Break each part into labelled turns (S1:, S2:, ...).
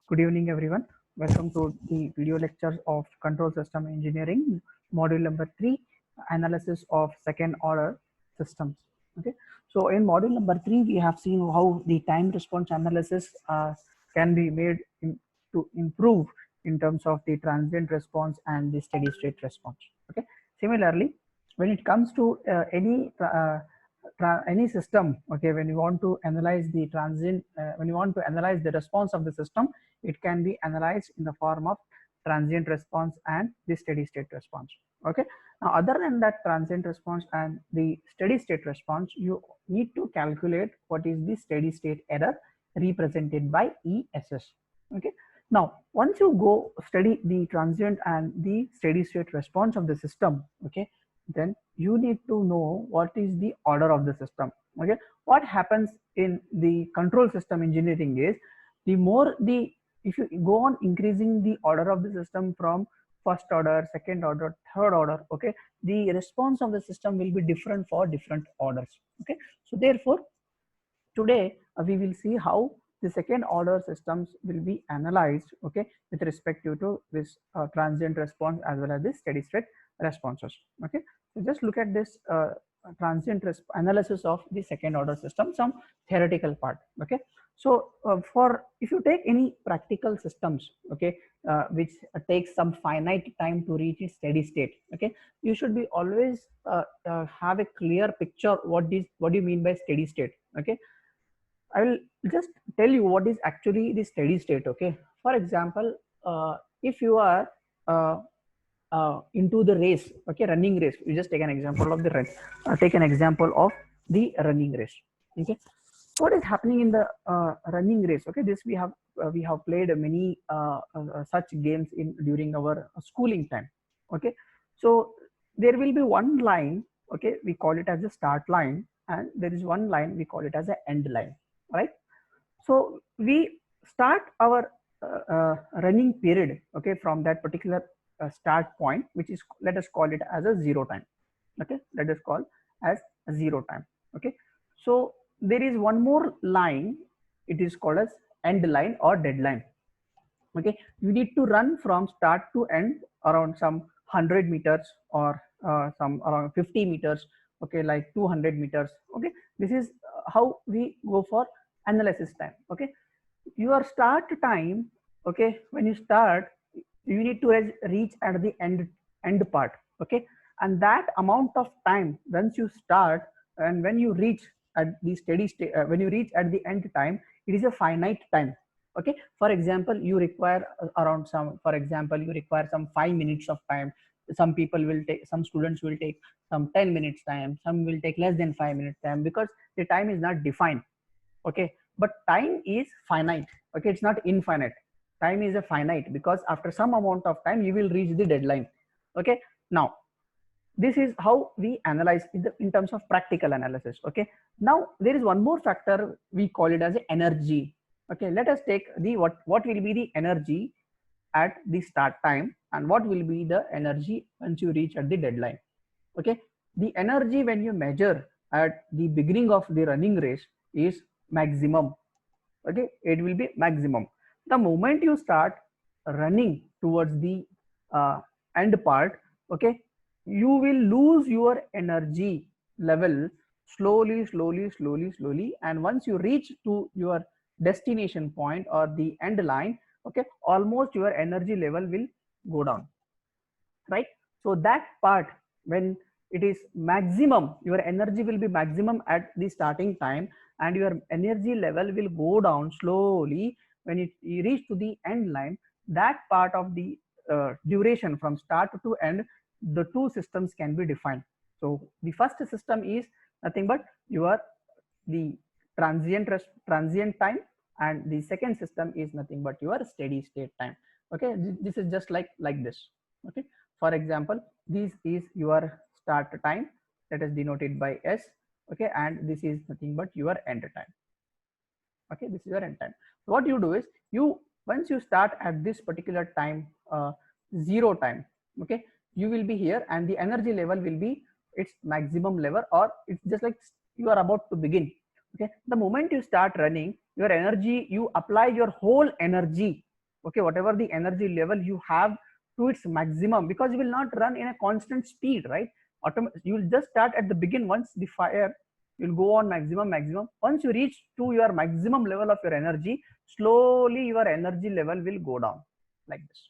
S1: Good evening, everyone. Welcome to the video lectures of Control System Engineering, module number 3, analysis of second order systems. Okay, so in module number 3, we have seen how the time response analysis can be made to improve in terms of the transient response and the steady state response. Okay, similarly, when it comes to any system, okay, when you want to analyze the transient, when you want to analyze the response of the system, it can be analyzed in the form of transient response and the steady state response. Okay, now other than that transient response and the steady state response, you need to calculate what is the steady state error represented by ESS. Okay, now once you go study the transient and the steady state response of the system, okay, then you need to know what is the order of the system. Okay, what happens in the control system engineering is, the more the if you go on increasing the order of the system from first order, second order, third order, okay, the response of the system will be different for different orders. Okay, so therefore today we will see how the second order systems will be analyzed, okay, with respect to this transient response as well as the steady state responses. Okay, so just look at this analysis of the second order system, some theoretical part. Okay, so for if you take any practical systems, okay, which takes some finite time to reach its steady state, okay, you should be always have a clear picture what do you mean by steady state. Okay, I will just tell you what is actually the steady state. Okay, for example, if you are into the race, okay, running race, you just take an example of the run. Take an example of the running race. Okay, what is happening in the running race? Okay, this we have played many such games in during our schooling time. Okay, so there will be one line. Okay, we call it as a start line, and there is one line we call it as an end line, right? So we start our running period, okay, from that particular start point, which is, let us call it as a zero time. Okay, let us call as a zero time. Okay, so there is one more line, it is called as end line or deadline. Okay, you need to run from start to end around some 100 meters or some around 50 meters, okay, like 200 meters. Okay, this is how we go for analysis time. Okay, your start time, okay, when you start, you need to reach at the end part. Okay, and that amount of time once you start and when you reach at the steady state, when you reach at the end time, it is a finite time. Okay, for example, you require around some, for example, you require some 5 minutes of time. Some people will take, some students will take some 10 minutes time, some will take less than 5 minutes time, because the time is not defined. Okay, but time is finite. Okay, it's not infinite. Time is a finite, because after some amount of time you will reach the deadline. Okay, now this is how we analyze in terms of practical analysis. Okay, now there is one more factor, we call it as energy. Okay, let us take the what will be the energy at the start time and what will be the energy once you reach at the deadline. Okay, the energy when you measure at the beginning of the running race is maximum. Okay, it will be maximum. The moment you start running towards the end part, okay, you will lose your energy level slowly, and once you reach to your destination point or the end line, okay, almost your energy level will go down, right? So that part, when it is maximum, your energy will be maximum at the starting time, and your energy level will go down slowly when you reach to the end line. That part of the duration from start to end, the two systems can be defined. So the first system is nothing but your the transient time, and the second system is nothing but your steady state time. Okay, this is just like this. Okay, for example, this is your start time, that is denoted by S. Okay, and this is nothing but your end time. Okay, this is your end time. So what you do is, you once you start at this particular time, zero time, okay, you will be here and the energy level will be its maximum level, or it's just like you are about to begin. Okay, the moment you start running, your energy, you apply your whole energy okay, whatever the energy level you have to its maximum, because you will not run in a constant speed, right? You will just start at the begin. Once the fire, you'll go on maximum. Once you reach to your maximum level of your energy, slowly your energy level will go down like this,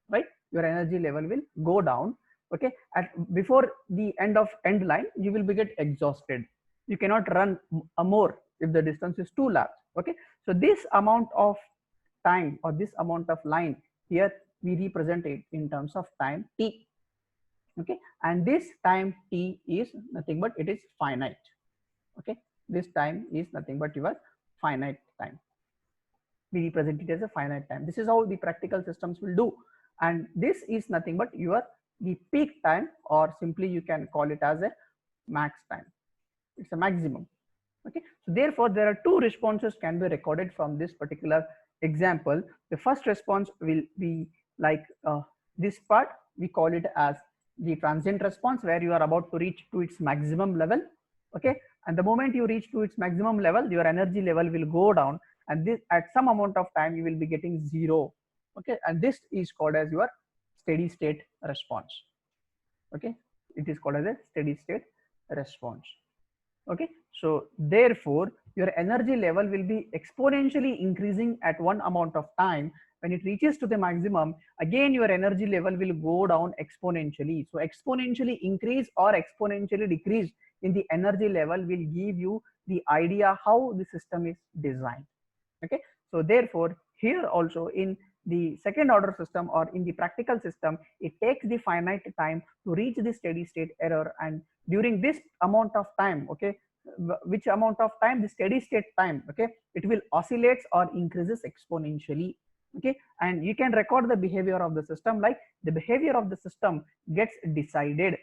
S1: right? Your energy level will go down. Okay, at before the end line, you will be get exhausted. You cannot run more if the distance is too large. Okay, so this amount of time, or this amount of line here, we represent it in terms of time t. Okay, and this time t is nothing but it is finite. Okay, this time is nothing but your finite time. We represent it as a finite time. This is how the practical systems will do, and this is nothing but your the peak time, or simply you can call it as a max time. It's a maximum. Okay, so therefore there are two responses can be recorded from this particular example. The first response will be like this part, we call it as the transient response, where you are about to reach to its maximum level. Okay, and the moment you reach to its maximum level, your energy level will go down, and this at some amount of time you will be getting zero. Okay, and this is called as your steady state response. Okay, it is called as a steady state response. Okay, so therefore your energy level will be exponentially increasing at one amount of time. When it reaches to the maximum, again your energy level will go down exponentially. So exponentially increase or exponentially decrease in the energy level will give you the idea how the system is designed. Okay, so therefore here also in the second order system, or in the practical system, it takes the finite time to reach the steady state error, and during this amount of time, okay, which amount of time, the steady state time, okay, it will oscillates or increases exponentially. Okay, and you can record the behavior of the system, like the behavior of the system gets decided,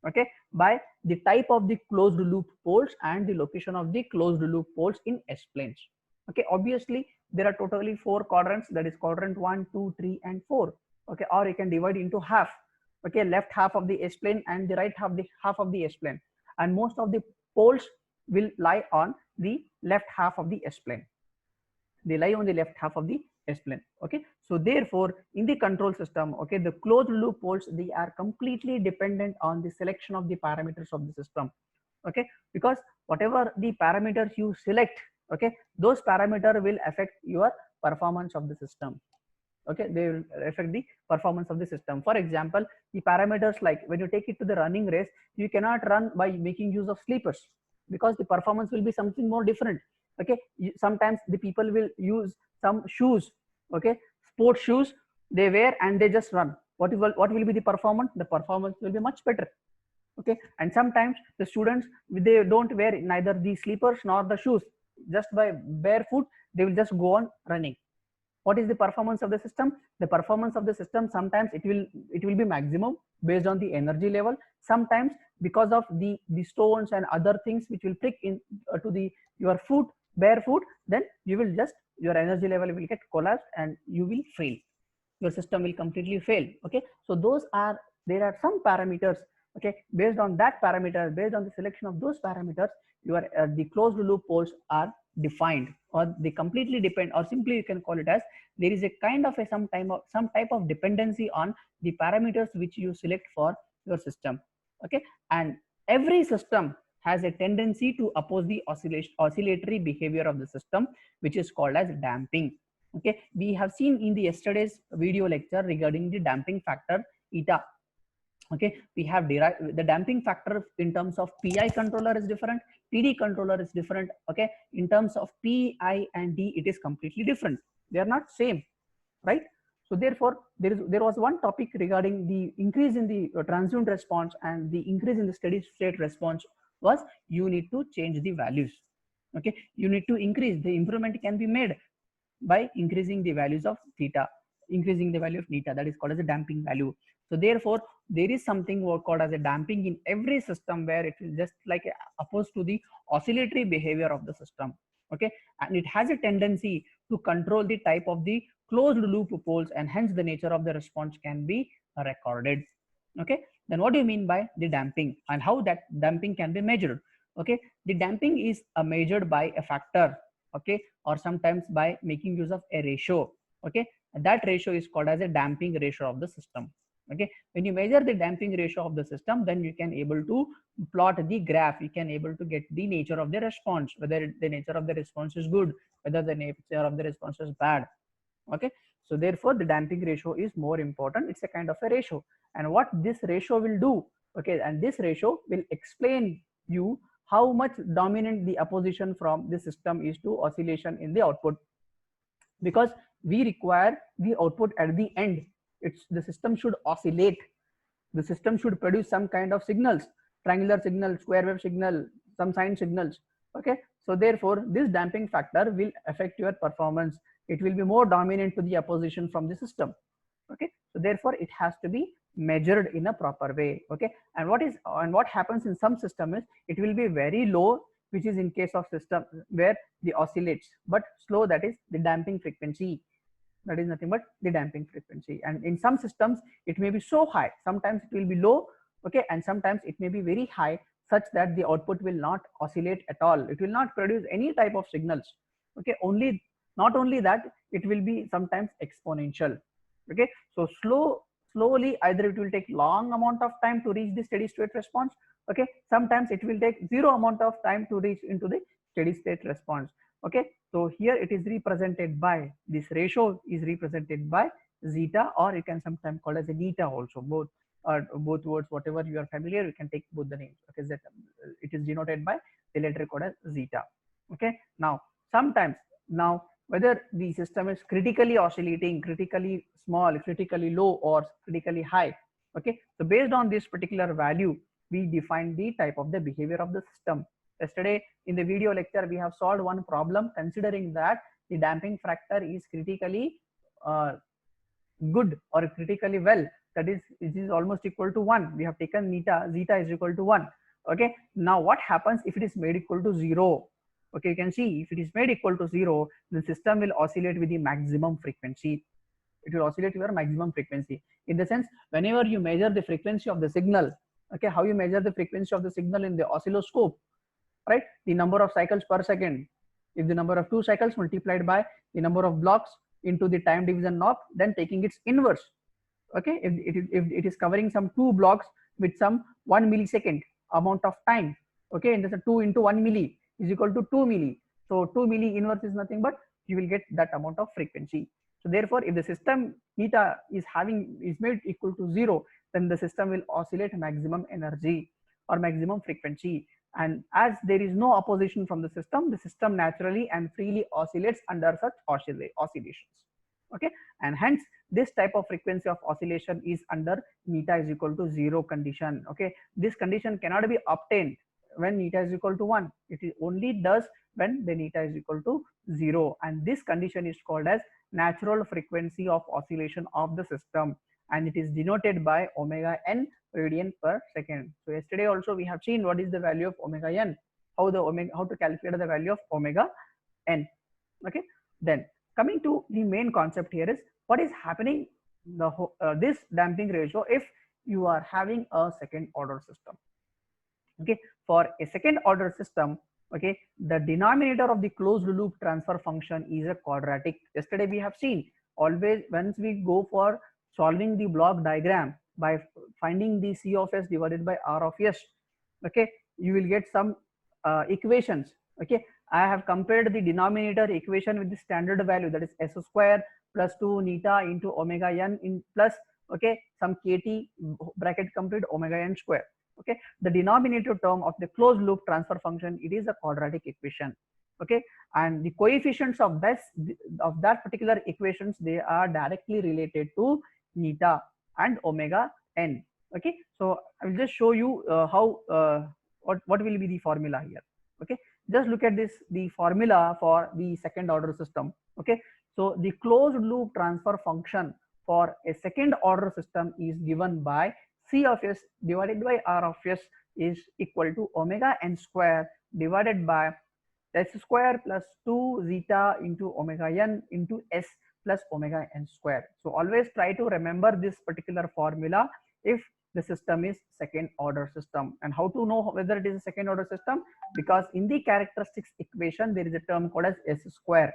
S1: okay, by the type of the closed loop poles and the location of the closed loop poles in S-planes. Okay, obviously there are totally 4 quadrants, that is quadrant 1, 2, 3 and 4. Okay, or you can divide into half. Okay, left half of the S-plane and the right half of the S-plane, and most of the poles will lie on the left half of the S-plane. They lie on the left half of the S-plane. Okay, so therefore in the control system, okay, the closed loop poles, they are completely dependent on the selection of the parameters of the system. Okay, because whatever the parameters you select, okay, those parameters will affect your performance of the system. Okay, they will affect the performance of the system. For example, the parameters, like when you take it to the running race, you cannot run by making use of sleepers, because the performance will be something more different. Okay, sometimes the people will use some shoes, okay, sports shoes they wear and they just run. What will be the performance? The performance will be much better. Okay, and sometimes the students, they don't wear neither the sleepers nor the shoes, just by barefoot they will just go on running. What is the performance of the system? The performance of the system, sometimes it will be maximum based on the energy level. Sometimes because of the stones and other things which will prick in to the your foot, barefoot, then you will just, your energy level will get collapsed and you will fail. Your system will completely fail. Okay, so there are some parameters. Okay, based on that parameter, based on the selection of those parameters, your the closed loop poles are defined, or they completely depend, or simply you can call it as there is a kind of a some type of dependency on the parameters which you select for your system. Okay, and every system has a tendency to oppose the oscillatory behavior of the system, which is called as damping. Okay, we have seen in the yesterday's video lecture regarding the damping factor eta. Okay, we have derived the damping factor in terms of PI controller is different, PD controller is different. Okay, in terms of PI and D, it is completely different. They are not same, right? So therefore, there was one topic regarding the increase in the transient response and the increase in the steady state response was you need to change the values. Okay, you need to increase, the improvement can be made by increasing the values of theta, increasing the value of theta, that is called as a damping value. So therefore there is something called as a damping in every system, where it is just like opposed to the oscillatory behavior of the system. Okay, and it has a tendency to control the type of the closed loop poles, and hence the nature of the response can be recorded. Okay, then what do you mean by the damping, and how that damping can be measured? Okay, the damping is measured by a factor, okay, or sometimes by making use of a ratio. Okay, That ratio is called as a damping ratio of the system. Okay, when you measure the damping ratio of the system, then you can able to plot the graph. You can able to get the nature of the response, whether the nature of the response is good, whether the nature of the response is bad. Okay, so therefore the damping ratio is more important. It's a kind of a ratio, and what this ratio will do, okay, and this ratio will explain you how much dominant the opposition from the system is to oscillation in the output, because we require the output at the end. It's the system should oscillate, the system should produce some kind of signals, triangular signal, square wave signal, some sine signals. Okay, so therefore this damping factor will affect your performance. It will be more dominant to the opposition from the system. Okay, so therefore it has to be measured in a proper way. Okay, and what happens in some system is it will be very low, which is in case of system where the oscillates, but slow, that is the damping frequency. That is nothing but the damping frequency. And in some systems it may be so high, sometimes it will be low, okay, and sometimes it may be very high, such that the output will not oscillate at all. It will not produce any type of signals. Okay, only, not only that, it will be sometimes exponential. Okay, so slowly, either it will take long amount of time to reach the steady state response. Okay, sometimes it will take zero amount of time to reach into the steady state response. Okay, so here it is represented by, this ratio is represented by zeta, or you can sometimes call as a neta also. Both words, whatever you are familiar, you can take both the names. Okay, that it is denoted by the letter called as zeta. Okay, now sometimes, now whether the system is critically oscillating, critically small, critically low, or critically high. Okay, so based on this particular value, we define the type of the behavior of the system. Yesterday in the video lecture, we have solved one problem considering that the damping factor is critically good or critically well, that is, it is almost equal to 1. We have taken zeta is equal to 1. Okay, now what happens if it is made equal to 0? Okay, you can see if it is made equal to 0, the system will oscillate with the maximum frequency. It will oscillate your maximum frequency, in the sense, whenever you measure the frequency of the signal. Okay, how you measure the frequency of the signal in the oscilloscope, right? The number of cycles per second. If the number of 2 cycles multiplied by the number of blocks into the time division knob, then taking its inverse. Okay, if it is covering some 2 blocks with some 1 millisecond amount of time, okay, and there's a 2 into 1 milli is equal to 2 milli. So 2 milli inverse is nothing but you will get that amount of frequency. So therefore, if the system neta is made equal to 0, then the system will oscillate maximum energy or maximum frequency. And as there is no opposition from the system naturally and freely oscillates under such oscillations. Okay, and hence this type of frequency of oscillation is under neta is equal to 0 condition. Okay, this condition cannot be obtained when neta is equal to 1. It is only does when the neta is equal to 0, and this condition is called as natural frequency of oscillation of the system, and it is denoted by omega n radian per second. So yesterday also we have seen what is the value of omega n, how to calculate the value of omega n. Okay, then coming to the main concept here is what is happening this damping ratio if you are having a second order system. Okay, for a second order system, okay, the denominator of the closed loop transfer function is a quadratic. Yesterday we have seen, always once we go for solving the block diagram by finding the C of s divided by R of s, okay, you will get some equations. Okay, I have compared the denominator equation with the standard value, that is s square plus 2 neta into omega n in plus, okay, some kt bracket complete omega n square. Okay, the denominator term of the closed loop transfer function, it is a quadratic equation. Okay, and the coefficients of that particular equations, they are directly related to neta and omega n. Okay, so I will just show you what will be the formula here. Okay, just look at this, the formula for the second order system. Okay, so the closed loop transfer function for a second order system is given by C of s divided by R of s is equal to omega n square divided by s square plus 2 zeta into omega n into s plus omega n square. So always try to remember this particular formula if the system is second order system. And how to know whether it is a second order system? Because in the characteristics equation there is a term called as s square.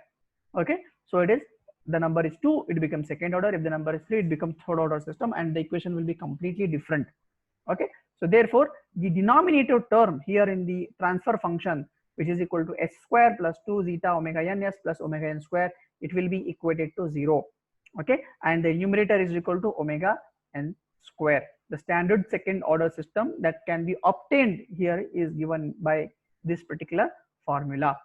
S1: Okay, so it is the number is 2, it becomes second order. If the number is 3, it becomes third order system, and the equation will be completely different. Okay, so therefore the denominator term here in the transfer function, which is equal to s square plus 2 zeta omega n s plus omega n square, it will be equated to 0. Okay, and the numerator is equal to omega n square. The standard second order system that can be obtained here is given by this particular formula.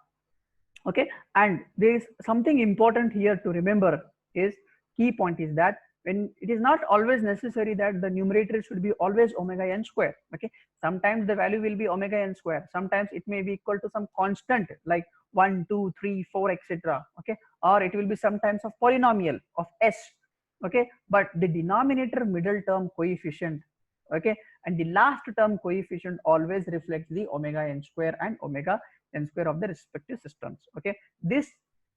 S1: Okay, and there is something important here to remember. Is key point is that when it is not always necessary that the numerator should be always omega n square. Okay, sometimes the value will be omega n square, sometimes it may be equal to some constant like 1 2 3 4 etc. Okay, or it will be sometimes of polynomial of s. Okay, but the denominator middle term coefficient, okay, and the last term coefficient always reflects the omega n square and omega n square of the respective systems. Okay, this,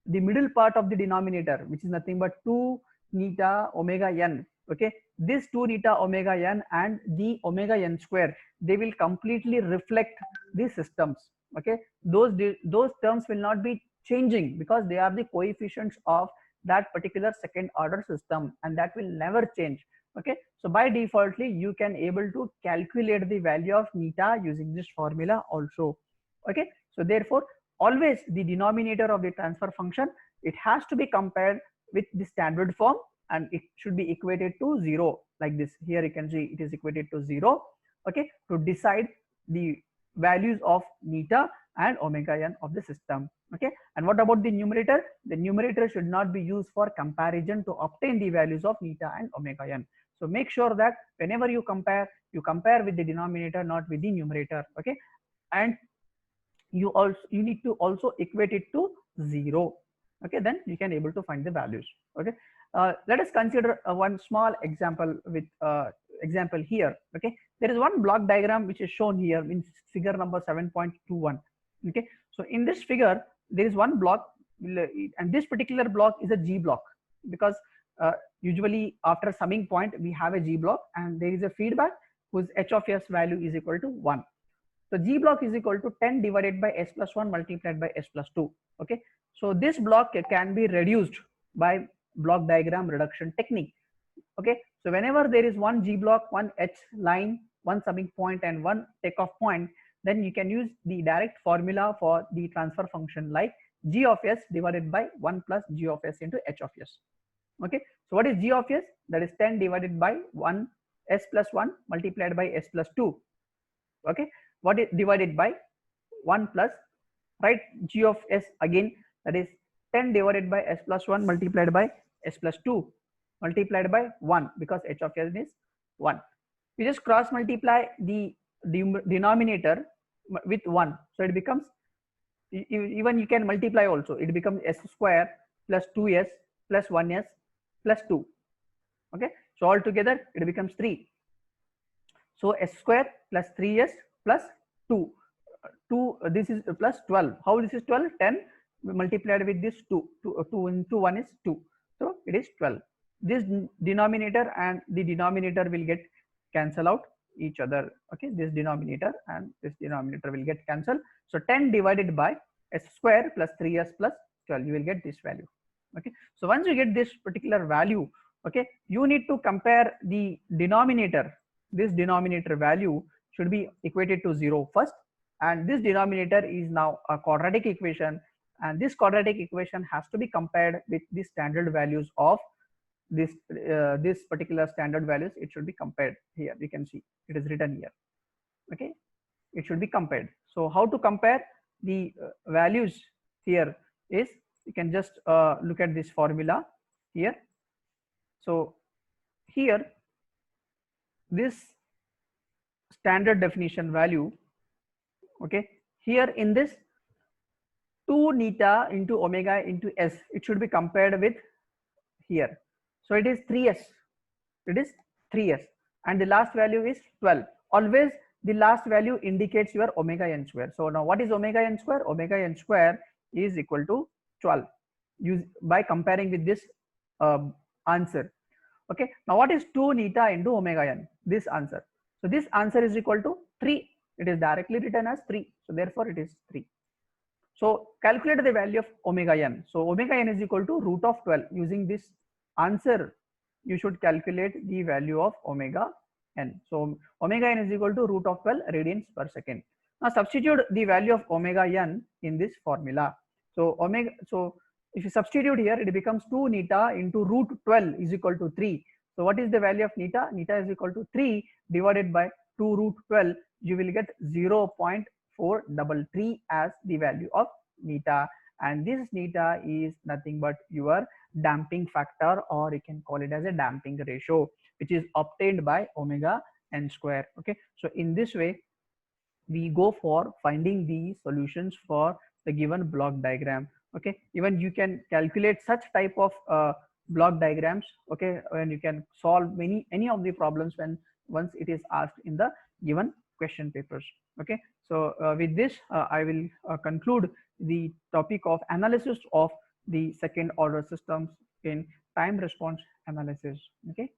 S1: the middle part of the denominator, which is nothing but 2 neta omega n. Okay, this 2 neta omega n and the omega n square, they will completely reflect the systems. Okay, those terms will not be changing because they are the coefficients of that particular second order system, and that will never change. Okay, so by defaultly you can able to calculate the value of neta using this formula also. Okay, so therefore always the denominator of the transfer function, it has to be compared with the standard form, and it should be equated to 0 like this. Here you can see it is equated to 0. Okay, to decide the values of neta and omega n of the system. Okay, and what about the numerator? The numerator should not be used for comparison to obtain the values of neta and omega n. So make sure that whenever you compare with the denominator, not with the numerator. Okay, and you need to also equate it to 0. Okay, then you can able to find the values. Okay, let us consider one small example with example here. Okay, there is one block diagram which is shown here in figure number 7.21. Okay, so in this figure there is one block, and this particular block is a G block, because usually after summing point we have a G block, and there is a feedback whose h of s value is equal to 1. So G block is equal to 10 divided by s plus 1 multiplied by s plus 2. Okay, so this block can be reduced by block diagram reduction technique. Okay, so whenever there is one G block, one H line, one summing point and one takeoff point, then you can use the direct formula for the transfer function like G of s divided by 1 plus G of s into h of s. Okay, so what is G of s? That is 10 divided by 1 s plus 1 multiplied by s plus 2. Okay, what is divided by 1 plus, right, G of s again, that is 10 divided by s plus 1 multiplied by s plus 2 multiplied by 1, because h of s is 1. You just cross multiply the denominator with 1, so it becomes, even you can multiply also, it becomes s square plus 2s plus 1s plus 2. Okay, so altogether it becomes 3. So s square plus 3s plus 2. This is plus 12. How this is 12? 10 multiplied with this 2. 2 into 1 is 2. So it is 12. This denominator and the denominator will get cancel out each other. Okay, this denominator and this denominator will get cancelled. So 10 divided by s square plus 3s plus 12, you will get this value. Okay, so once you get this particular value, okay, you need to compare the denominator. This denominator value should be equated to 0 first, and this denominator is now a quadratic equation, and this quadratic equation has to be compared with the standard values of this this particular standard values. It should be compared. Here you can see it is written here. Okay, it should be compared. So how to compare the values here is, you can just look at this formula here. So here this standard definition value, okay, here in this 2 neta into omega into s, it should be compared with here. So it is 3s, it is 3s, and the last value is 12. Always the last value indicates your omega n square. So now what is omega n square? Omega n square is equal to 12, use by comparing with this answer. Okay, now what is 2 neta into omega n? This answer. So this answer is equal to 3. It is directly written as 3. So therefore it is 3. So calculate the value of omega n. So omega n is equal to root of 12. Using this answer, you should calculate the value of omega n. So omega n is equal to root of 12 radians per second. Now substitute the value of omega n in this formula. So if you substitute here, it becomes 2 neta into root 12 is equal to 3. So what is the value of neta? Neta is equal to 3 divided by 2 root 12. You will get 0.433 as the value of neta, and this neta is nothing but your damping factor, or you can call it as a damping ratio, which is obtained by omega n square. Okay, so in this way we go for finding the solutions for the given block diagram. Okay, even you can calculate such type of block diagrams, okay, when you can solve any of the problems when once it is asked in the given question papers. Okay, so with this I will conclude the topic of analysis of the second order systems in time response analysis. Okay.